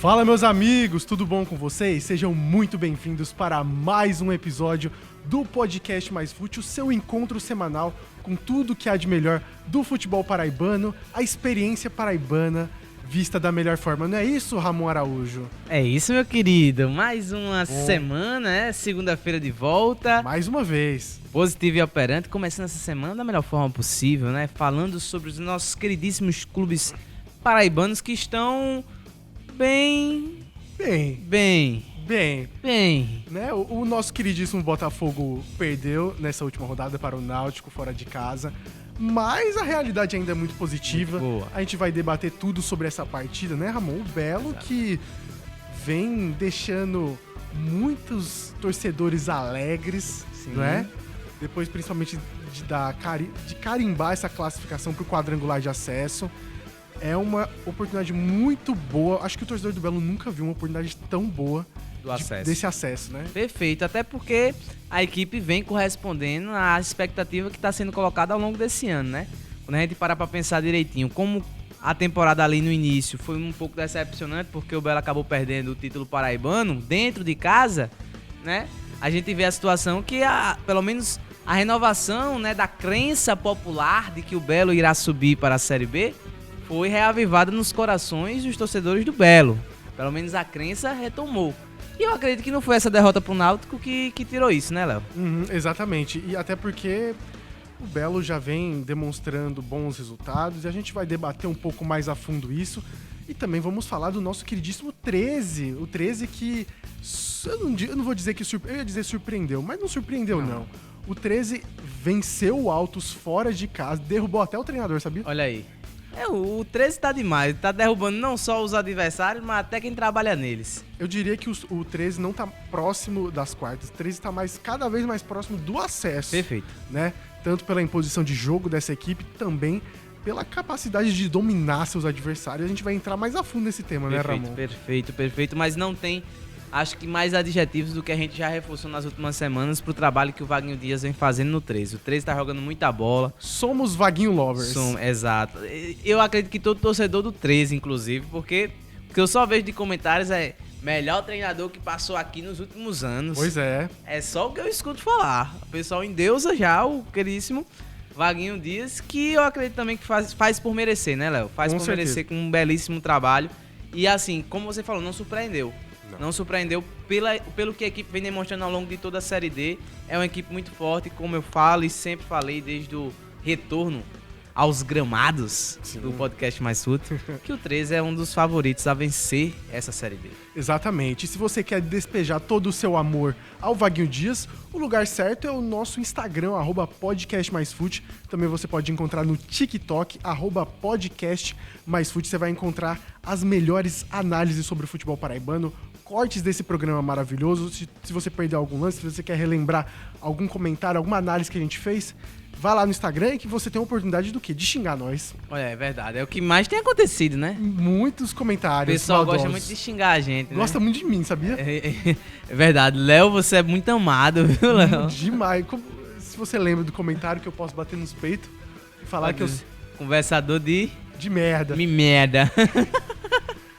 Fala, meus amigos, tudo bom com vocês? Sejam muito bem-vindos para mais um episódio do Podcast Mais Fute, o seu encontro semanal com tudo que há de melhor do futebol paraibano, a experiência paraibana vista da melhor forma. Não é isso, Ramon Araújo? É isso, meu querido. Mais uma semana, segunda-feira de volta. Mais uma vez. Positivo e operante, começando essa semana da melhor forma possível, né? Falando sobre os nossos queridíssimos clubes paraibanos que estão bem. Né? O nosso queridíssimo Botafogo perdeu nessa última rodada para o Náutico, fora de casa. Mas a realidade ainda é muito positiva. Muito boa. A gente vai debater tudo sobre essa partida, né, Ramon? O Belo que vem deixando muitos torcedores alegres, não é? Depois, principalmente, de carimbar essa classificação para o quadrangular de acesso. É uma oportunidade muito boa. Acho que o torcedor do Belo nunca viu uma oportunidade tão boa desse acesso, né? Perfeito, até porque a equipe vem correspondendo à expectativa que está sendo colocada ao longo desse ano, né? Quando a gente para pensar direitinho, como a temporada ali no início foi um pouco decepcionante, porque o Belo acabou perdendo o título paraibano dentro de casa, né? A gente vê a situação que, pelo menos, a renovação, né, da crença popular de que o Belo irá subir para a Série B foi reavivada nos corações dos torcedores do Belo. Pelo menos a crença retomou. E eu acredito que não foi essa derrota pro Náutico que tirou isso, né, Léo? Exatamente. E até porque o Belo já vem demonstrando bons resultados e a gente vai debater um pouco mais a fundo isso. E também vamos falar do nosso queridíssimo 13. O 13 que... Eu não vou dizer que eu ia dizer surpreendeu, mas não surpreendeu, não. O 13 venceu o Altos fora de casa, derrubou até o treinador, sabia? Olha aí. O 13 tá demais, tá derrubando não só os adversários, mas até quem trabalha neles. Eu diria que o 13 não tá próximo das quartas, o 13 tá cada vez mais próximo do acesso. Perfeito. Né? Tanto pela imposição de jogo dessa equipe, também pela capacidade de dominar seus adversários. A gente vai entrar mais a fundo nesse tema, né, Ramon? Perfeito, mas não tem, acho que mais adjetivos do que a gente já reforçou nas últimas semanas pro trabalho que o Vaguinho Dias vem fazendo no 13. O 13 tá jogando muita bola. Somos Vaguinho Lovers. Exato. Eu acredito que todo torcedor do 13, inclusive, porque o que eu só vejo de comentários é melhor treinador que passou aqui nos últimos anos. Pois é. É só o que eu escuto falar. O pessoal endeusa já o queridíssimo Vaguinho Dias, que eu acredito também que faz por merecer, né, Léo? Faz por merecer com um belíssimo trabalho. E assim, como você falou, não surpreendeu. Não surpreendeu pelo que a equipe vem demonstrando ao longo de toda a Série D. É uma equipe muito forte, como eu falo e sempre falei desde o retorno aos gramados do Podcast Mais Fute, que o 13 é um dos favoritos a vencer essa Série D. Exatamente. E se você quer despejar todo o seu amor ao Vaguinho Dias, o lugar certo é o nosso Instagram, @podcastmaisfute. Também você pode encontrar no TikTok, @podcastmaisfute. Você vai encontrar as melhores análises sobre o futebol paraibano, cortes desse programa maravilhoso. Se você perdeu algum lance, se você quer relembrar algum comentário, alguma análise que a gente fez, vá lá no Instagram e que você tem a oportunidade do quê? De xingar nós. Olha, é verdade. É o que mais tem acontecido, né? Muitos comentários. O pessoal maldosos. gosta muito de xingar a gente, né? Gosta muito de mim, sabia? É verdade. Léo, você é muito amado, viu, Léo? Demais. Se você lembra do comentário que eu posso bater nos peitos e falar que eu... Conversador de merda. merda.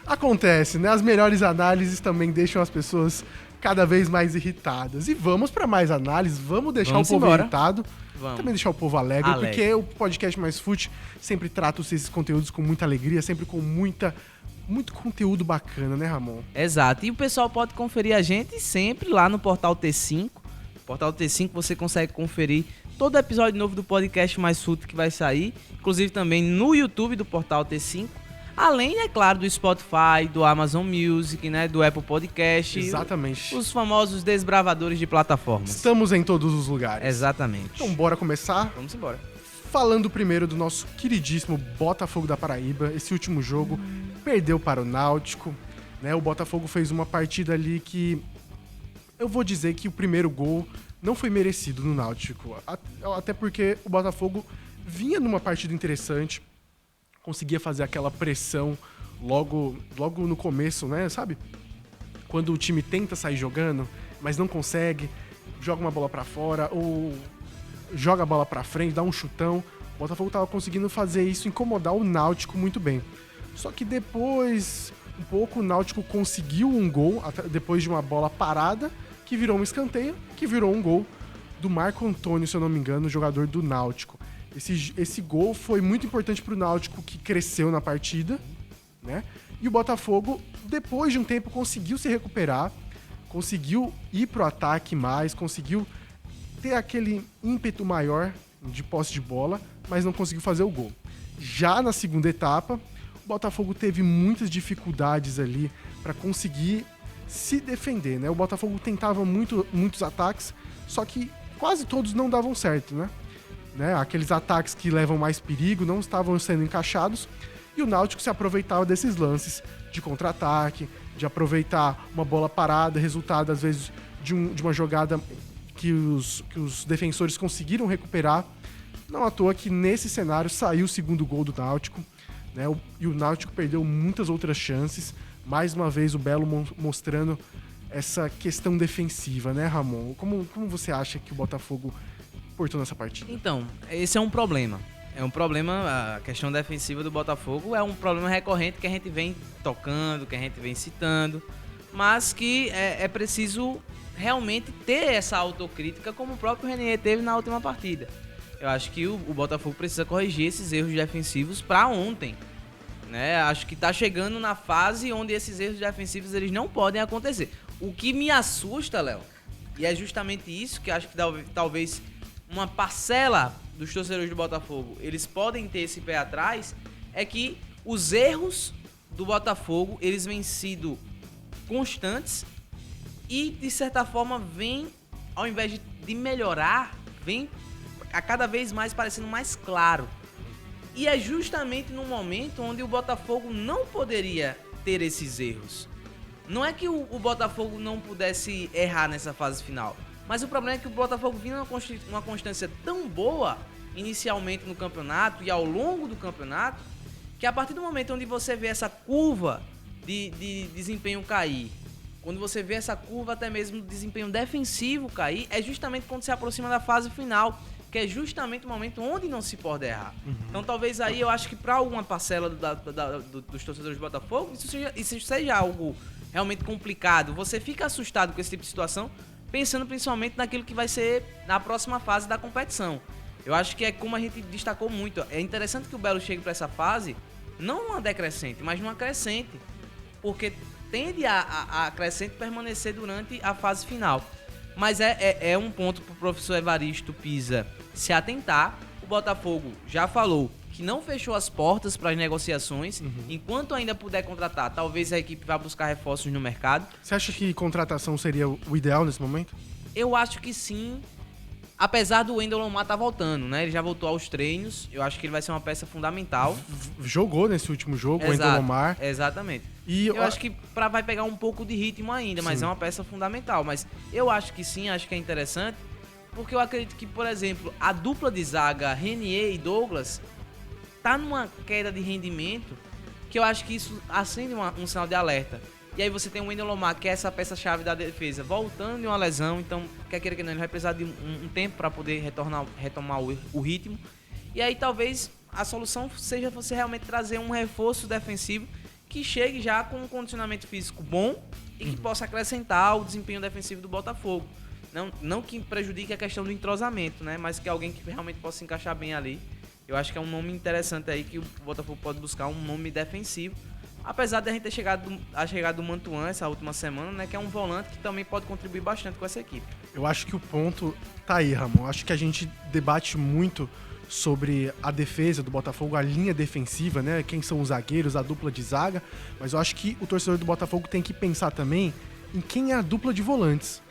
Acontece, né? As melhores análises também deixam as pessoas cada vez mais irritadas. E vamos para mais análises, vamos deixar o povo irritado. Também deixar o povo alegre, porque o Podcast Mais Fute sempre trata esses conteúdos com muita alegria, sempre com muito conteúdo bacana, né, Ramon? Exato. E o pessoal pode conferir a gente sempre lá no Portal T5. No Portal T5 você consegue conferir todo episódio novo do Podcast Mais Fute que vai sair, inclusive também no YouTube do Portal T5. Além, é claro, do Spotify, do Amazon Music, né, do Apple Podcast. Exatamente. Os famosos desbravadores de plataformas. Estamos em todos os lugares. Exatamente. Então bora começar? Vamos embora. Falando primeiro do nosso queridíssimo Botafogo da Paraíba. Esse último jogo perdeu para o Náutico, né? O Botafogo fez uma partida ali que... Eu vou dizer que o primeiro gol não foi merecido no Náutico. Até porque o Botafogo vinha numa partida interessante, conseguia fazer aquela pressão logo no começo, né, sabe? Quando o time tenta sair jogando, mas não consegue, joga uma bola pra fora ou joga a bola pra frente, dá um chutão. O Botafogo tava conseguindo fazer isso, incomodar o Náutico muito bem. Só que depois um pouco, o Náutico conseguiu um gol depois de uma bola parada, que virou um escanteio, que virou um gol do Marco Antônio, se eu não me engano, jogador do Náutico. Esse gol foi muito importante para o Náutico, que cresceu na partida, né? E o Botafogo, depois de um tempo, conseguiu se recuperar, conseguiu ir pro ataque mais, conseguiu ter aquele ímpeto maior de posse de bola, mas não conseguiu fazer o gol. Já na segunda etapa, o Botafogo teve muitas dificuldades ali para conseguir se defender, né? O Botafogo tentava muitos ataques, só que quase todos não davam certo, né? Aqueles ataques que levam mais perigo não estavam sendo encaixados, e o Náutico se aproveitava desses lances de contra-ataque, de aproveitar uma bola parada, resultado às vezes de uma jogada que os defensores conseguiram recuperar. Não à toa que nesse cenário saiu o segundo gol do Náutico, né? E o Náutico perdeu muitas outras chances. Mais uma vez o Belo mostrando essa questão defensiva, né, Ramon? Como você acha que o Botafogo portou nessa partida? Então, esse é um problema. É um problema, a questão defensiva do Botafogo é um problema recorrente que a gente vem tocando, que a gente vem citando, mas que é preciso realmente ter essa autocrítica, como o próprio Renier teve na última partida. Eu acho que o Botafogo precisa corrigir esses erros defensivos para ontem, né? Acho que tá chegando na fase onde esses erros defensivos eles não podem acontecer. O que me assusta, Léo, e é justamente isso que acho que talvez uma parcela dos torcedores do Botafogo, eles podem ter esse pé atrás, é que os erros do Botafogo, eles vêm sido constantes e, de certa forma, vem, ao invés de melhorar, vem a cada vez mais parecendo mais claro. E é justamente no momento onde o Botafogo não poderia ter esses erros. Não é que o Botafogo não pudesse errar nessa fase final, mas o problema é que o Botafogo vinha numa constância tão boa inicialmente no campeonato e ao longo do campeonato, que a partir do momento onde você vê essa curva de desempenho cair, quando você vê essa curva até mesmo do desempenho defensivo cair, é justamente quando se aproxima da fase final, que é justamente o momento onde não se pode errar. Então talvez aí eu acho que para alguma parcela dos torcedores do Botafogo, isso seja algo realmente complicado. Você fica assustado com esse tipo de situação, pensando principalmente naquilo que vai ser na próxima fase da competição. Eu acho que é como a gente destacou muito. É interessante que o Belo chegue para essa fase, não numa decrescente, mas numa crescente. Porque tende a crescente permanecer durante a fase final. Mas é um ponto para o professor Evaristo Pisa se atentar. O Botafogo já falou que não fechou as portas para as negociações. Enquanto ainda puder contratar, talvez a equipe vá buscar reforços no mercado. Você acha que contratação seria o ideal nesse momento? Eu acho que sim. Apesar do Wendel Lomar estar voltando, né? Ele já voltou aos treinos. Eu acho que ele vai ser uma peça fundamental. Jogou nesse último jogo, o Wendel Lomar. Exatamente. E eu acho que vai pegar um pouco de ritmo ainda, mas é uma peça fundamental. Mas eu acho que sim, acho que é interessante. Porque eu acredito que, por exemplo, a dupla de zaga Renier e Douglas tá numa queda de rendimento que eu acho que isso acende um sinal de alerta. E aí você tem o Wendel Lomar, que é essa peça-chave da defesa, voltando de uma lesão. Então, quer queira que não, ele vai precisar de um tempo para poder retomar o ritmo. E aí talvez a solução seja você realmente trazer um reforço defensivo que chegue já com um condicionamento físico bom e que possa acrescentar o desempenho defensivo do Botafogo. Não que prejudique a questão do entrosamento, né? Mas que alguém que realmente possa se encaixar bem ali. Eu acho que é um nome interessante aí que o Botafogo pode buscar, um nome defensivo. Apesar de a gente ter chegado do Mantuan essa última semana, né? Que é um volante que também pode contribuir bastante com essa equipe. Eu acho que o ponto tá aí, Ramon. Acho que a gente debate muito sobre a defesa do Botafogo, a linha defensiva, né? Quem são os zagueiros, a dupla de zaga. Mas eu acho que o torcedor do Botafogo tem que pensar também em quem é a dupla de volantes.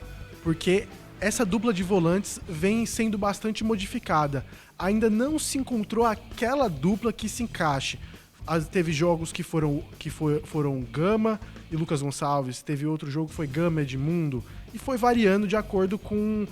Porque essa dupla de volantes vem sendo bastante modificada. Ainda não se encontrou aquela dupla que se encaixe. Teve jogos que foram Gama e Lucas Gonçalves, teve outro jogo que foi Gama e Edmundo, e foi variando de acordo com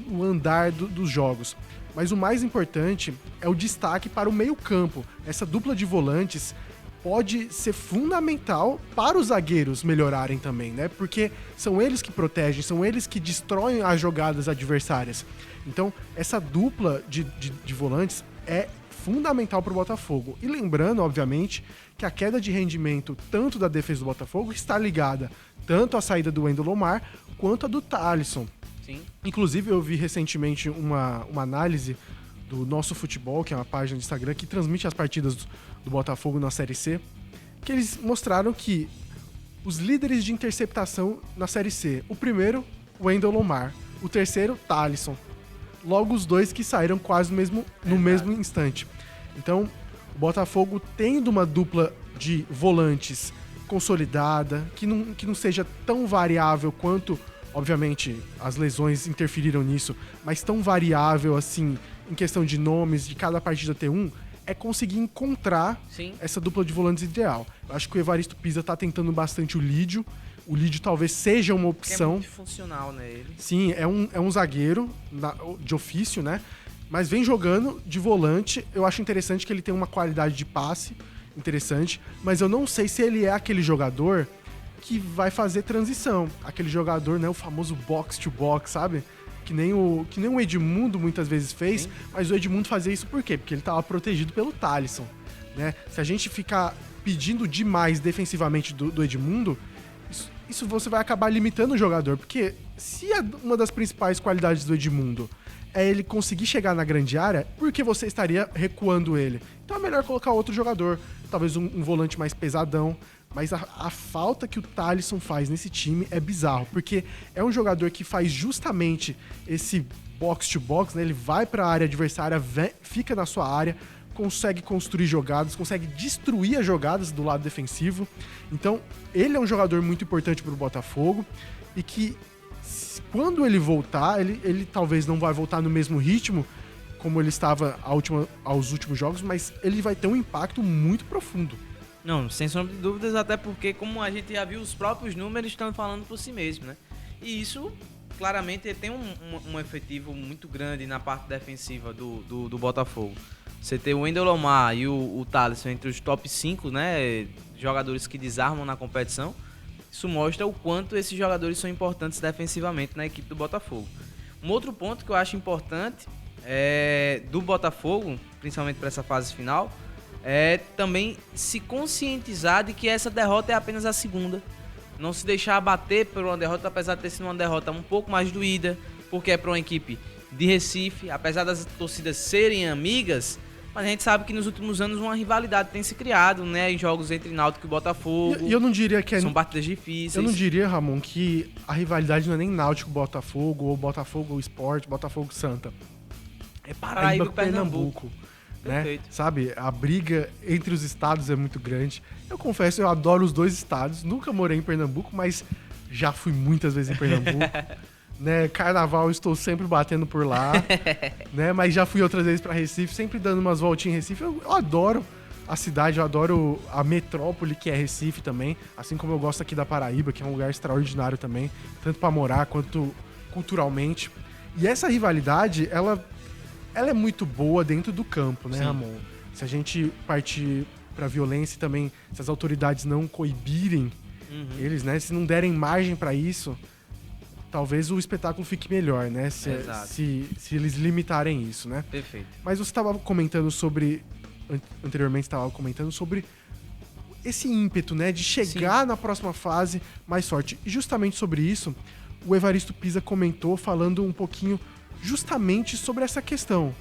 o andar dos jogos. Mas o mais importante é o destaque para o meio-campo. Essa dupla de volantes pode ser fundamental para os zagueiros melhorarem também, né? Porque são eles que protegem, são eles que destroem as jogadas adversárias. Então, essa dupla de volantes é fundamental para o Botafogo. E lembrando, obviamente, que a queda de rendimento tanto da defesa do Botafogo está ligada tanto à saída do Wendel Lomar quanto à do Thalisson. Sim. Inclusive, eu vi recentemente uma análise do Nosso Futebol, que é uma página de Instagram que transmite as partidas do Botafogo na Série C, que eles mostraram que os líderes de interceptação na Série C, o primeiro, Wendel Lomar, o terceiro, Thalisson. Logo os dois que saíram quase no mesmo instante. Então, o Botafogo tendo uma dupla de volantes consolidada, que não seja tão variável quanto, obviamente, as lesões interferiram nisso, mas tão variável assim, em questão de nomes, de cada partida ter um, é conseguir encontrar essa dupla de volantes ideal. Eu acho que o Evaristo Pisa tá tentando bastante o Lídio. O Lídio talvez seja uma opção. É muito funcional, né? Ele. Sim, é um zagueiro de ofício, né? Mas vem jogando de volante. Eu acho interessante que ele tem uma qualidade de passe interessante, mas eu não sei se ele é aquele jogador que vai fazer transição. Aquele jogador, né? O famoso box to box, sabe? Que nem o Edmundo muitas vezes fez, mas o Edmundo fazia isso por quê? Porque ele estava protegido pelo Thalisson, né? Se a gente ficar pedindo demais defensivamente do Edmundo, isso você vai acabar limitando o jogador, porque se uma das principais qualidades do Edmundo é ele conseguir chegar na grande área, por que você estaria recuando ele? Então é melhor colocar outro jogador, talvez um volante mais pesadão, mas a falta que o Thalisson faz nesse time é bizarro, porque é um jogador que faz justamente esse box-to-box, né? Ele vai para a área adversária, fica na sua área, consegue construir jogadas, consegue destruir as jogadas do lado defensivo. Então, ele é um jogador muito importante para o Botafogo e que, quando ele voltar, ele talvez não vai voltar no mesmo ritmo como ele estava aos últimos jogos, mas ele vai ter um impacto muito profundo. Não, sem sombra de dúvidas, até porque, como a gente já viu, os próprios números estão falando por si mesmo, né? E isso, claramente, tem um efetivo muito grande na parte defensiva do Botafogo. Você ter o Wendel Lomar e o Thalisson entre os top 5, né, jogadores que desarmam na competição, isso mostra o quanto esses jogadores são importantes defensivamente na equipe do Botafogo. Um outro ponto que eu acho importante do Botafogo, principalmente para essa fase final, é também se conscientizar de que essa derrota é apenas a segunda. Não se deixar abater por uma derrota, apesar de ter sido uma derrota um pouco mais doída, porque é para uma equipe de Recife, apesar das torcidas serem amigas, mas a gente sabe que nos últimos anos uma rivalidade tem se criado, né, em jogos entre Náutico e Botafogo. E eu não diria que são partidas difíceis. Eu não diria, Ramon, que a rivalidade não é nem Náutico-Botafogo, ou Botafogo-Sport, Botafogo-Santa. É Paraíba-Pernambuco. Né? Sabe, a briga entre os estados é muito grande. Eu confesso, eu adoro os dois estados. Nunca morei em Pernambuco, mas já fui muitas vezes em Pernambuco. Né? Carnaval, estou sempre batendo por lá. Né? Mas já fui outras vezes para Recife, sempre dando umas voltinhas em Recife. Eu adoro a cidade, eu adoro a metrópole que é Recife também. Assim como eu gosto aqui da Paraíba, que é um lugar extraordinário também, tanto para morar quanto culturalmente. E essa rivalidade, ela é muito boa dentro do campo, né, Ramon? Se a gente partir pra violência também, se as autoridades não coibirem eles, né? Se não derem margem pra isso, talvez o espetáculo fique melhor, né? Se eles limitarem isso, né? Perfeito. Mas você estava comentando anteriormente estava comentando sobre esse ímpeto, né? De chegar na próxima fase mais forte. E justamente sobre isso, o Evaristo Pisa comentou falando um pouquinho justamente sobre essa questão,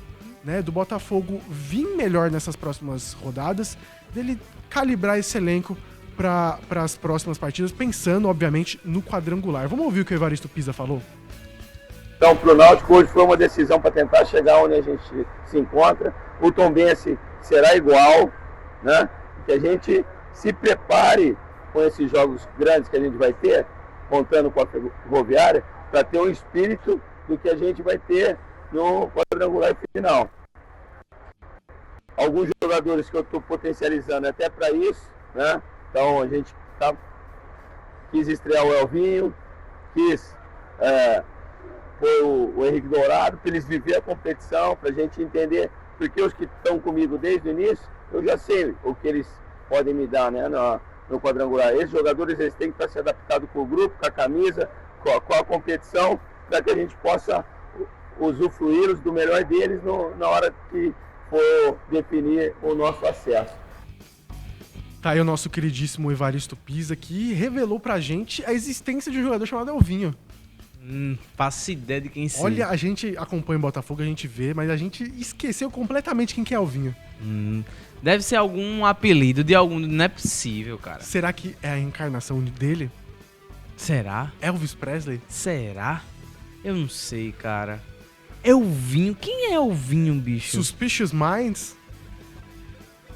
né, do Botafogo vir melhor nessas próximas rodadas, dele calibrar esse elenco para as próximas partidas, pensando, obviamente, no quadrangular. Vamos ouvir o que o Evaristo Pisa falou? Então, para o Náutico, hoje foi uma decisão para tentar chegar onde a gente se encontra. O Tombense será igual, né? Que a gente se prepare com esses jogos grandes que a gente vai ter, contando com a Ferroviária, para ter um espírito do que a gente vai ter no quadrangular final. Alguns jogadores que eu estou potencializando até para isso, né? Então a gente quis estrear o Elvinho, quis pôr o Henrique Dourado, para eles viverem a competição, para a gente entender, porque os que estão comigo desde o início, eu já sei o que eles podem me dar, né, no quadrangular. Esses jogadores eles têm que estar se adaptados com o grupo, com a camisa, com a competição, para que a gente possa usufruí-los do melhor deles na hora que for definir o nosso acesso. Tá aí o nosso queridíssimo Evaristo Pisa, que revelou pra gente a existência de um jogador chamado Elvinho. Faço ideia de quem seja. Olha, a gente acompanha o Botafogo, a gente vê, mas a gente esqueceu completamente quem que é Elvinho. Deve ser algum apelido de algum... Não é possível, cara. Será que é a encarnação dele? Será? Elvis Presley? Será? Eu não sei, cara. Elvinho? Quem é Elvinho, bicho? Suspicious Minds?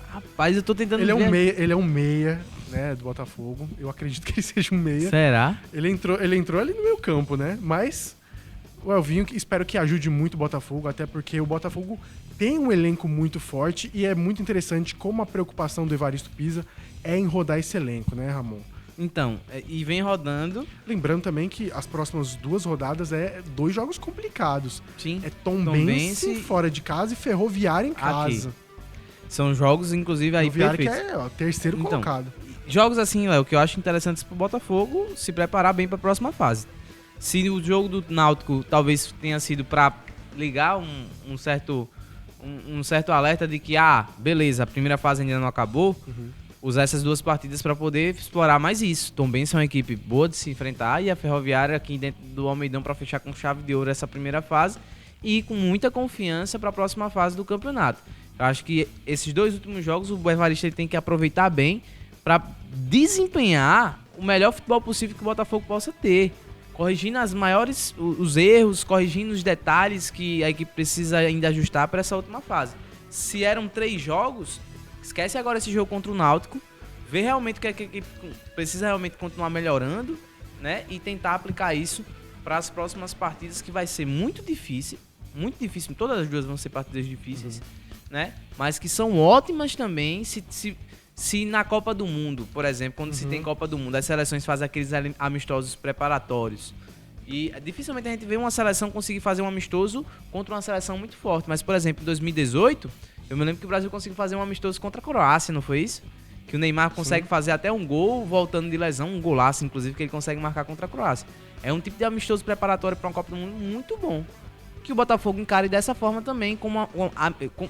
Rapaz, eu tô tentando Ele ver. é um meia, né, do Botafogo. Eu acredito que ele seja um meia. Será? Ele entrou ali no meio campo, né? Mas o Elvinho, espero que ajude muito o Botafogo, até porque o Botafogo tem um elenco muito forte e é muito interessante como a preocupação do Evaristo Pisa é em rodar esse elenco, né, Ramon? Então, e vem rodando. Lembrando também que as próximas 2 rodadas é 2 jogos complicados. Sim. É Tombense fora de casa e Ferroviária em casa. Aqui. São jogos, inclusive, aí Ferroviária perfeitos. que é o terceiro colocado. Jogos assim, Léo, que eu acho interessantes pro Botafogo se preparar bem pra próxima fase. Se o jogo do Náutico talvez tenha sido pra ligar um certo alerta de que, beleza, a primeira fase ainda não acabou, usar essas 2 partidas pra poder explorar mais isso. Tombense é uma equipe boa de se enfrentar e a Ferroviária aqui dentro do Almeidão pra fechar com chave de ouro essa primeira fase e com muita confiança pra próxima fase do campeonato. Eu acho que esses 2 últimos jogos o Evaristo tem que aproveitar bem para desempenhar o melhor futebol possível que o Botafogo possa ter, corrigindo os erros, corrigindo os detalhes que a equipe precisa ainda ajustar para essa última fase. Se eram 3 jogos, esquece agora esse jogo contra o Náutico, vê realmente o que a equipe precisa realmente continuar melhorando, né, e tentar aplicar isso para as próximas partidas, que vai ser muito difícil, todas as 2 vão ser partidas difíceis, né? Mas que são ótimas também se na Copa do Mundo, por exemplo, quando se tem Copa do Mundo, as seleções fazem aqueles amistosos preparatórios. E dificilmente a gente vê uma seleção conseguir fazer um amistoso contra uma seleção muito forte. Mas, por exemplo, em 2018, eu me lembro que o Brasil conseguiu fazer um amistoso contra a Croácia, não foi isso? Que o Neymar consegue fazer até um gol voltando de lesão, um golaço, inclusive, que ele consegue marcar contra a Croácia. É um tipo de amistoso preparatório para uma Copa do Mundo muito bom. Que o Botafogo encare dessa forma também,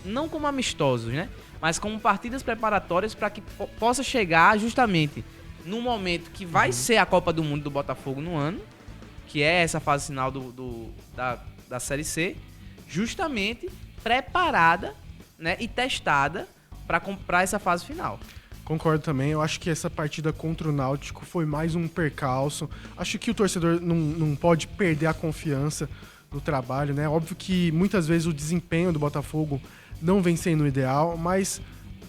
não como amistosos, né? Mas como partidas preparatórias para que possa chegar justamente no momento que vai ser a Copa do Mundo do Botafogo no ano, que é essa fase final da Série C, justamente preparada, né, e testada para comprar essa fase final. Concordo também, eu acho que essa partida contra o Náutico foi mais um percalço. Acho que o torcedor não pode perder a confiança no trabalho, né? Óbvio que muitas vezes o desempenho do Botafogo não vem sendo o ideal, mas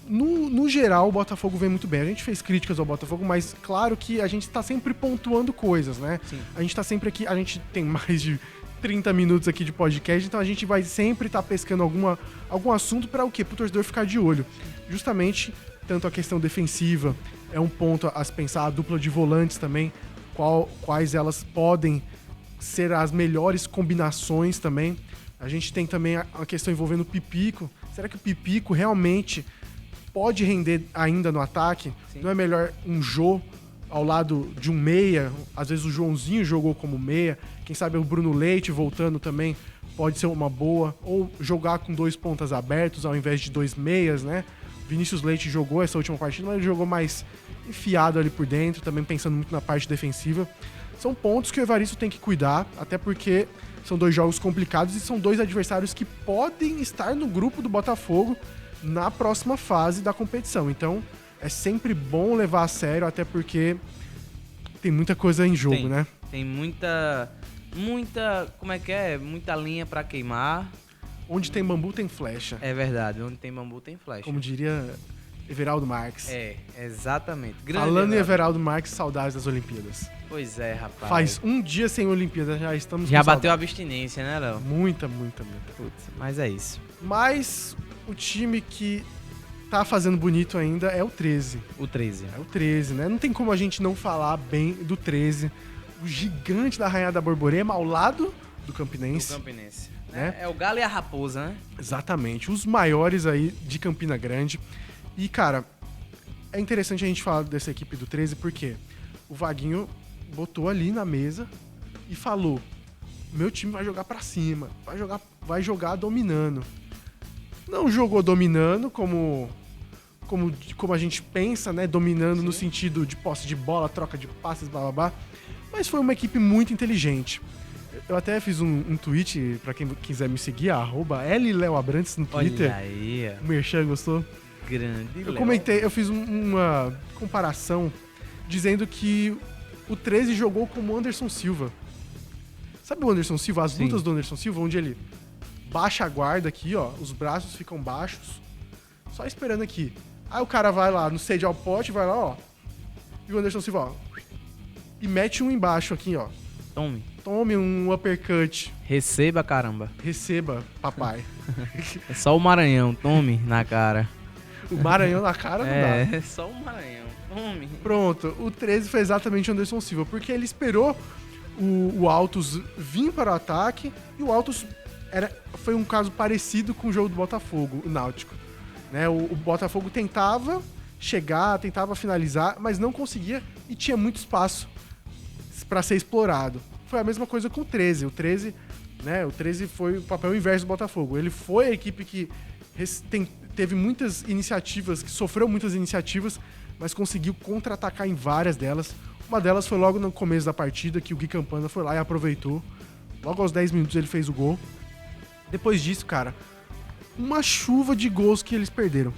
no geral o Botafogo vem muito bem. A gente fez críticas ao Botafogo, mas claro que a gente está sempre pontuando coisas, né? Sim. A gente está sempre aqui, a gente tem mais de 30 minutos aqui de podcast, então a gente vai sempre estar pescando algum assunto para o quê? Para o torcedor ficar de olho. Justamente, tanto a questão defensiva é um ponto a se pensar, a dupla de volantes também, quais elas podem ser as melhores combinações também. A gente tem também a questão envolvendo o Pipico. Será que o Pipico realmente pode render ainda no ataque? Sim. Não é melhor um Jô ao lado de um meia? Às vezes o Joãozinho jogou como meia. Quem sabe o Bruno Leite voltando também pode ser uma boa. Ou jogar com 2 pontas abertos ao invés de 2 meias, né? Vinícius Leite jogou essa última partida, mas ele jogou mais enfiado ali por dentro, também pensando muito na parte defensiva. São pontos que o Evaristo tem que cuidar, até porque são 2 jogos complicados e são 2 adversários que podem estar no grupo do Botafogo na próxima fase da competição. Então, é sempre bom levar a sério, até porque tem muita coisa em jogo, né? Tem muita, como é que é? Muita linha pra queimar. Onde tem bambu tem flecha. É verdade, onde tem bambu tem flecha. Como diria Everaldo Marques. É, exatamente. Grande Falando em Everaldo Marques, saudades das Olimpíadas. Pois é, rapaz. Faz um dia sem Olimpíadas, já estamos já com bateu a saudade. abstinência, né, Léo? Muita. Putz, mas é isso. Mas o time que tá fazendo bonito ainda é o 13. O 13. É o 13, né? Não tem como a gente não falar bem do 13. O gigante da Arraiada da Borborema ao lado do Campinense. Do Campinense. Né? É o Galo e a Raposa, né? Exatamente. Os maiores aí de Campina Grande. E, cara, é interessante a gente falar dessa equipe do 13 porque o Vaguinho botou ali na mesa e falou: meu time vai jogar pra cima, vai jogar dominando. Não jogou dominando como a gente pensa, né? Dominando no sentido de posse de bola, troca de passes, blá blá blá. Mas foi uma equipe muito inteligente. Eu até fiz um tweet, pra quem quiser me seguir, @LLeoAbrantes no Twitter. Olha aí, O Merchan gostou? grande Eu comentei, eu fiz uma comparação dizendo que o 13 jogou como o Anderson Silva. Sabe o Anderson Silva? As lutas do Anderson Silva, onde ele baixa a guarda aqui, ó, os braços ficam baixos, só esperando aqui. Aí o cara vai lá no sede ao pote, vai lá, ó, e o Anderson Silva, ó, e mete um embaixo aqui, ó. Tome um uppercut. Receba, caramba. Receba, papai. É só o Maranhão, tome na cara. O Maranhão na cara não dá. É só o Maranhão, tome. Pronto, o 13 foi exatamente o Anderson Silva, porque ele esperou o Altos vir para o ataque, e o Altos foi um caso parecido com o jogo do Botafogo, o Náutico. Né? O Botafogo tentava chegar, tentava finalizar, mas não conseguia e tinha muito espaço para ser explorado. Foi a mesma coisa com o 13. O 13, né? O 13 foi o papel inverso do Botafogo. Ele foi a equipe que teve muitas iniciativas, que sofreu muitas iniciativas, mas conseguiu contra-atacar em várias delas. Uma delas foi logo no começo da partida, que o Gui Campana foi lá e aproveitou. Logo aos 10 minutos ele fez o gol. Depois disso, cara, uma chuva de gols que eles perderam.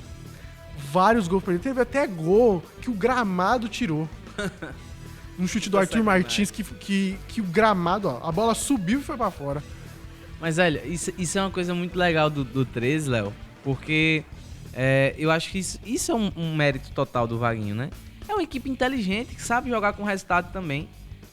Vários gols perderam. Teve até gol que o gramado tirou. Um chute do Arthur Martins que o gramado, ó, a bola subiu e foi pra fora. Mas, olha, isso é uma coisa muito legal do 13, Léo, porque eu acho que isso é um mérito total do Vaguinho, né? É uma equipe inteligente, que sabe jogar com resultado também.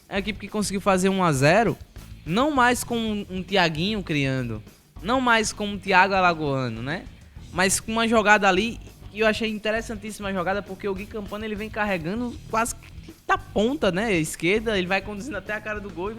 É uma equipe que conseguiu fazer 1-0, não mais com um Thiaguinho criando, não mais com um Thiago Alagoano, né? Mas com uma jogada ali, e eu achei interessantíssima a jogada, porque o Gui Campana ele vem carregando quase que da ponta, né? Esquerda, ele vai conduzindo até a cara do gol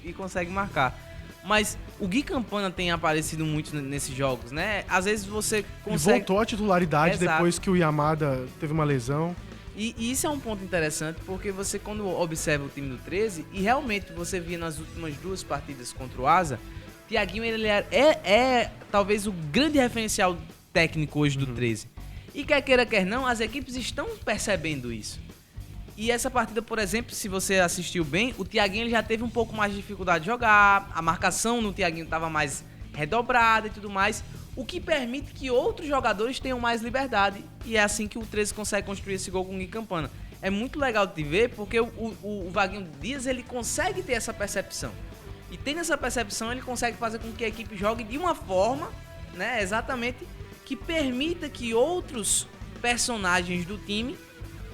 e consegue marcar. Mas o Gui Campana tem aparecido muito nesses jogos, né? Às vezes você consegue... E voltou à titularidade depois que o Yamada teve uma lesão. E isso é um ponto interessante, porque você, quando observa o time do 13, e realmente você via nas últimas 2 partidas contra o Asa, Thiaguinho ele é talvez o grande referencial técnico hoje do 13. E quer queira, quer não, as equipes estão percebendo isso. E essa partida, por exemplo, se você assistiu bem, o Thiaguinho ele já teve um pouco mais de dificuldade de jogar, a marcação no Thiaguinho estava mais redobrada e tudo mais, o que permite que outros jogadores tenham mais liberdade. E é assim que o 13 consegue construir esse gol com o Gui Campana. É muito legal de ver, porque o Vaguinho Dias ele consegue ter essa percepção. E tendo essa percepção, ele consegue fazer com que a equipe jogue de uma forma, né, exatamente, que permita que outros personagens do time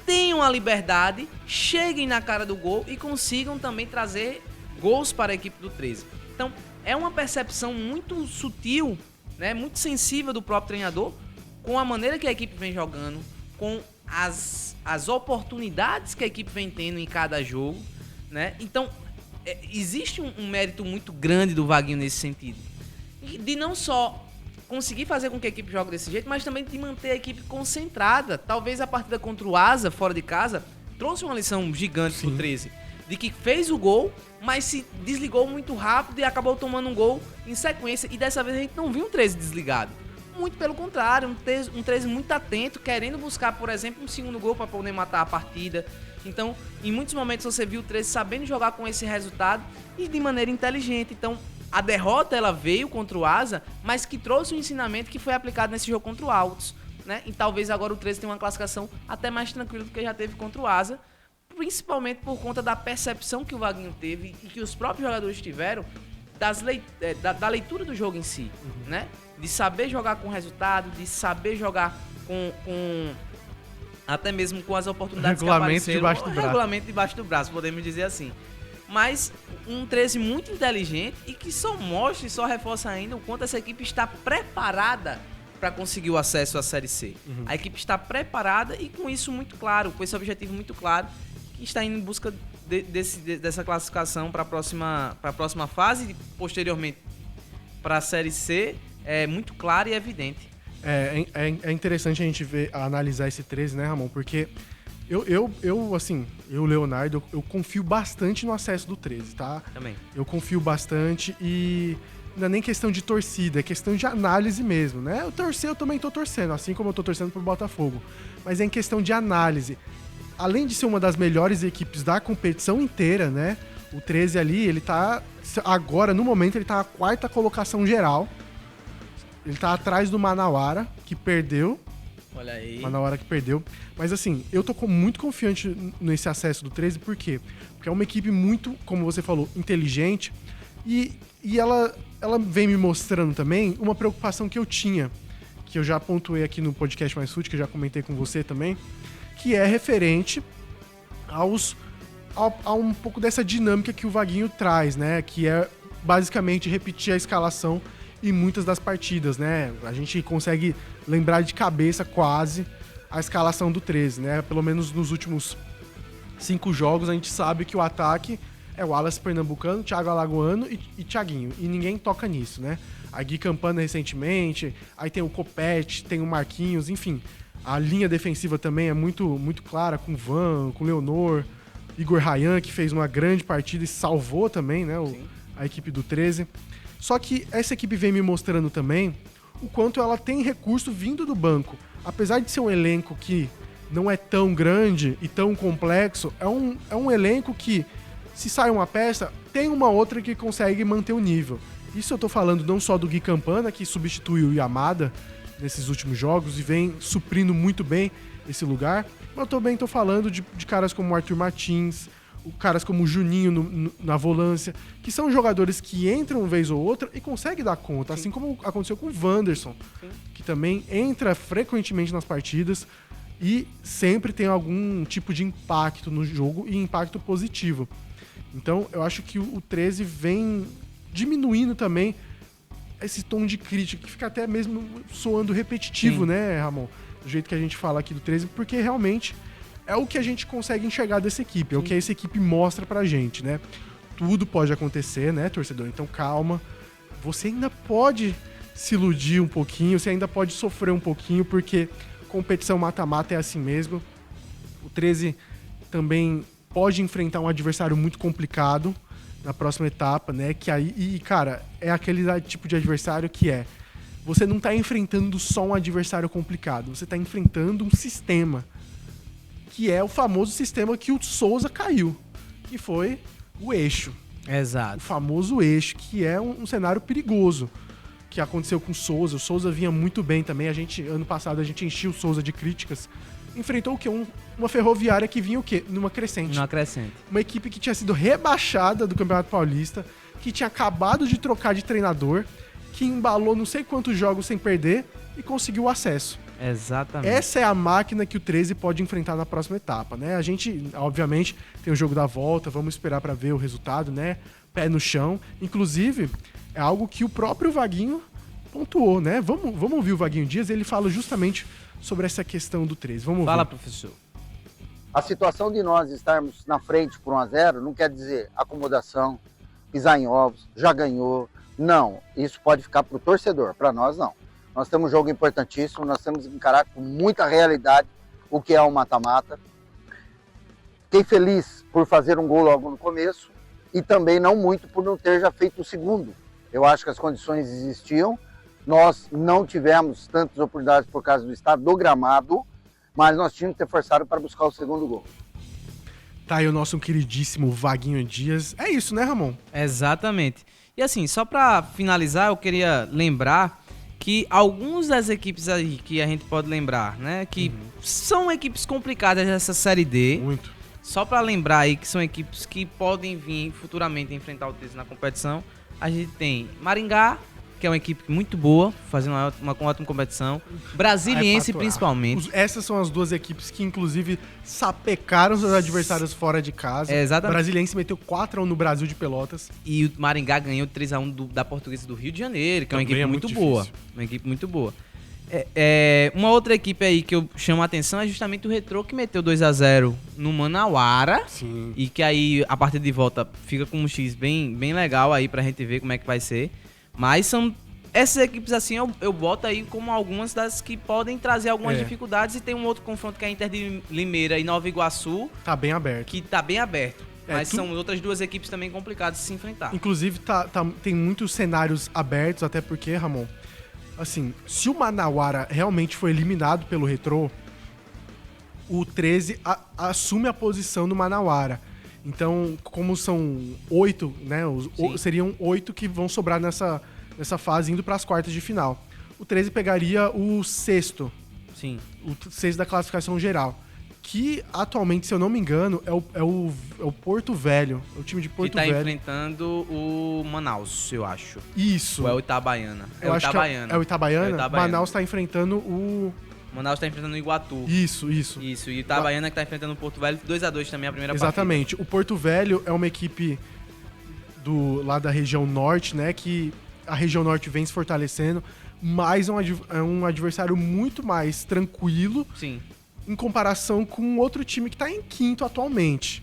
tenham a liberdade, cheguem na cara do gol e consigam também trazer gols para a equipe do 13. Então, é uma percepção muito sutil, né, muito sensível do próprio treinador, com a maneira que a equipe vem jogando, com as oportunidades que a equipe vem tendo em cada jogo, né? Então, existe um mérito muito grande do Vaguinho nesse sentido. E de não só conseguir fazer com que a equipe jogue desse jeito, mas também de manter a equipe concentrada. Talvez a partida contra o Asa, fora de casa, trouxe uma lição gigante pro 13. De que fez o gol, mas se desligou muito rápido e acabou tomando um gol em sequência. E dessa vez a gente não viu um 13 desligado. Muito pelo contrário, um 13 muito atento, querendo buscar, por exemplo, um segundo gol para poder matar a partida. Então, em muitos momentos você viu o 13 sabendo jogar com esse resultado e de maneira inteligente. Então, a derrota ela veio contra o Asa, mas que trouxe um ensinamento que foi aplicado nesse jogo contra o Altos, né? E talvez agora o 13 tenha uma classificação até mais tranquila do que já teve contra o Asa, principalmente por conta da percepção que o Vaguinho teve e que os próprios jogadores tiveram da leitura do jogo em si, né? De saber jogar com resultado, de saber jogar com até mesmo com as oportunidades regulamento que apareceram. Debaixo do braço. Regulamento debaixo do braço, podemos dizer assim. Mas um 13 muito inteligente e que só mostra e só reforça ainda o quanto essa equipe está preparada para conseguir o acesso à Série C. A equipe está preparada e com isso muito claro, com esse objetivo muito claro, que está indo em busca dessa classificação para a próxima fase e posteriormente para a Série C, é muito claro e evidente. É interessante a gente analisar esse 13, né, Ramon? Porque eu Leonardo, eu confio bastante no acesso do 13, tá? Também. Eu confio bastante e não é nem questão de torcida, é questão de análise mesmo, né? Eu também tô torcendo, assim como eu tô torcendo pro Botafogo. Mas é em questão de análise. Além de ser uma das melhores equipes da competição inteira, né? O 13 ali, ele tá... Agora, no momento, ele tá na 4ª colocação geral. Ele tá atrás do Manauara, que perdeu. Olha aí. Manauara que perdeu. Mas assim, eu tô muito confiante nesse acesso do 13, por quê? Porque é uma equipe muito, como você falou, inteligente. E ela vem me mostrando também uma preocupação que eu tinha, que eu já pontuei aqui no podcast Mais Fute, que eu já comentei com você também, que é referente a um pouco dessa dinâmica que o Vaguinho traz, né? Que é basicamente repetir a escalação em muitas das partidas, né? A gente consegue lembrar de cabeça quase a escalação do 13, né? Pelo menos nos últimos 5 jogos a gente sabe que o ataque é o Wallace Pernambucano, Thiago Alagoano e Thiaguinho. E ninguém toca nisso, né? A Gui Campana recentemente, aí tem o Copete, tem o Marquinhos, enfim. A linha defensiva também é muito, muito clara, com o Van, com o Leonor, Igor Rayan, que fez uma grande partida e salvou também, né? A equipe do 13. Só que essa equipe vem me mostrando também o quanto ela tem recurso vindo do banco. Apesar de ser um elenco que não é tão grande e tão complexo, é um elenco que, se sai uma peça, tem uma outra que consegue manter o nível. Isso eu tô falando não só do Gui Campana, que substituiu o Yamada nesses últimos jogos e vem suprindo muito bem esse lugar, mas eu também tô falando de caras como o Arthur Martins, caras como o Juninho na volância, que são jogadores que entram uma vez ou outra e conseguem dar conta, assim como aconteceu com o Wanderson, que também entra frequentemente nas partidas e sempre tem algum tipo de impacto no jogo e impacto positivo. Então, eu acho que o 13 vem diminuindo também esse tom de crítica, que fica até mesmo soando repetitivo, né, Ramon? Do jeito que a gente fala aqui do 13, porque realmente é o que a gente consegue enxergar dessa equipe, é o que essa equipe mostra pra gente, né? Tudo pode acontecer, né, torcedor? Então, calma. Você ainda pode se iludir um pouquinho, você ainda pode sofrer um pouquinho, porque competição mata-mata é assim mesmo. O 13 também pode enfrentar um adversário muito complicado na próxima etapa, né? Que aí, e cara, é aquele tipo de adversário que você não tá enfrentando só um adversário complicado, você tá enfrentando um sistema, que é o famoso sistema que o Souza caiu, que foi o eixo. Exato. O famoso eixo, que é um cenário perigoso, que aconteceu com o Souza. O Souza vinha muito bem também. Ano passado a gente enchia o Souza de críticas. Enfrentou o quê? Uma Ferroviária que vinha o quê? Numa crescente. Numa crescente. Uma equipe que tinha sido rebaixada do Campeonato Paulista, que tinha acabado de trocar de treinador, que embalou não sei quantos jogos sem perder e conseguiu o acesso. Exatamente. Essa é a máquina que o 13 pode enfrentar na próxima etapa, né? A gente, obviamente, tem o jogo da volta, vamos esperar para ver o resultado, né? Pé no chão. Inclusive, é algo que o próprio Vaguinho pontuou, né? Vamos ouvir o Vaguinho Dias, ele fala justamente sobre essa questão do 13. Vamos ouvir. Fala, professor. A situação de nós estarmos na frente por 1-0 não quer dizer acomodação, pisar em ovos, já ganhou. Não, isso pode ficar para o torcedor, para nós não. Nós temos um jogo importantíssimo, nós temos que encarar com muita realidade o que é um mata-mata. Fiquei feliz por fazer um gol logo no começo e também não muito por não ter já feito o segundo. Eu acho que as condições existiam, nós não tivemos tantas oportunidades por causa do estado do gramado, mas nós tínhamos que ter forçado para buscar o segundo gol. Tá aí o nosso queridíssimo Vaguinho Dias. É isso, né, Ramon? Exatamente. E assim, só pra finalizar, eu queria lembrar que algumas das equipes aí que a gente pode lembrar, né, que são equipes complicadas dessa Série D. Muito. Só pra lembrar aí que são equipes que podem vir futuramente enfrentar o 13 na competição. A gente tem Maringá, que é uma equipe muito boa, fazendo uma ótima competição. Brasiliense, principalmente. Essas são as duas equipes que, inclusive, sapecaram seus adversários fora de casa. Exatamente. O Brasiliense meteu 4-1 no Brasil de Pelotas. E o Maringá ganhou 3-1 da Portuguesa do Rio de Janeiro, que é uma equipe muito boa. Uma equipe muito boa. Uma outra equipe aí que eu chamo a atenção é justamente o Retrô, que meteu 2-0 no Manauara. Sim. E que aí, a partida de volta, fica com um X bem legal aí pra gente ver como é que vai ser. Mas são essas equipes assim, eu boto aí como algumas das que podem trazer algumas dificuldades. E tem um outro confronto que é a Inter de Limeira e Nova Iguaçu. Tá bem aberto. Que tá bem aberto. Mas são outras duas equipes também complicadas de se enfrentar. Inclusive, tem muitos cenários abertos, até porque, Ramon, assim, se o Manauara realmente foi eliminado pelo Retrô, o 13 assume a posição do Manauara. Então, como são 8, né? Seriam 8 que vão sobrar nessa fase indo para as quartas de final. O 13 pegaria o sexto. Sim. O sexto da classificação geral. Que atualmente, se eu não me engano, é o Porto Velho. É o time de Porto Velho. Que tá enfrentando o Manaus, eu acho. Isso. Ou é o Itabaiana? É o Itabaiana? Manaus tá enfrentando o... Manaus tá enfrentando o Iguatu. Isso. Isso, e o Itabaiana que tá enfrentando o Porto Velho 2-2 também a primeira partida. Exatamente. O Porto Velho é uma equipe lá da região norte, né? Que a região norte vem se fortalecendo, mas é um adversário muito mais tranquilo. Sim. Em comparação com outro time que tá em quinto atualmente,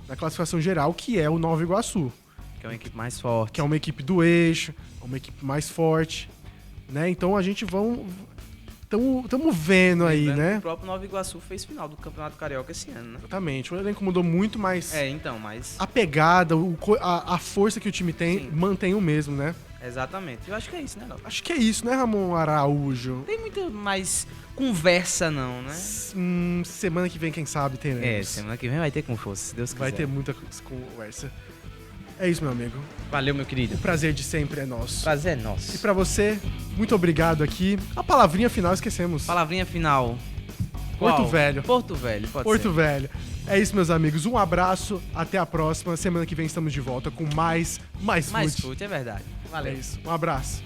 na classificação geral, que é o Nova Iguaçu. Que é uma equipe mais forte. Que é uma equipe do eixo, é uma equipe mais forte, né? Então a gente Estamos vendo aí, né? O próprio Nova Iguaçu fez final do Campeonato Carioca esse ano, né? Exatamente. O elenco mudou muito, mas... mas... A pegada, a força que o time tem, Sim. mantém o mesmo, né? Exatamente. Eu acho que é isso, né, Léo? Acho que é isso, né, Ramon Araújo? Tem muita mais conversa, não, né? Semana que vem, quem sabe, teremos. Semana que vem vai ter com força, se Deus quiser. Vai ter muita conversa. É isso, meu amigo. Valeu, meu querido. O prazer de sempre é nosso. Prazer é nosso. E pra você, muito obrigado aqui. A palavrinha final esquecemos. Palavrinha final. Porto Qual? Velho. Porto Velho, pode Porto ser. Velho. É isso, meus amigos. Um abraço. Até a próxima. Semana que vem estamos de volta com mais Mais fute. fute, é verdade. Valeu. É isso. Um abraço.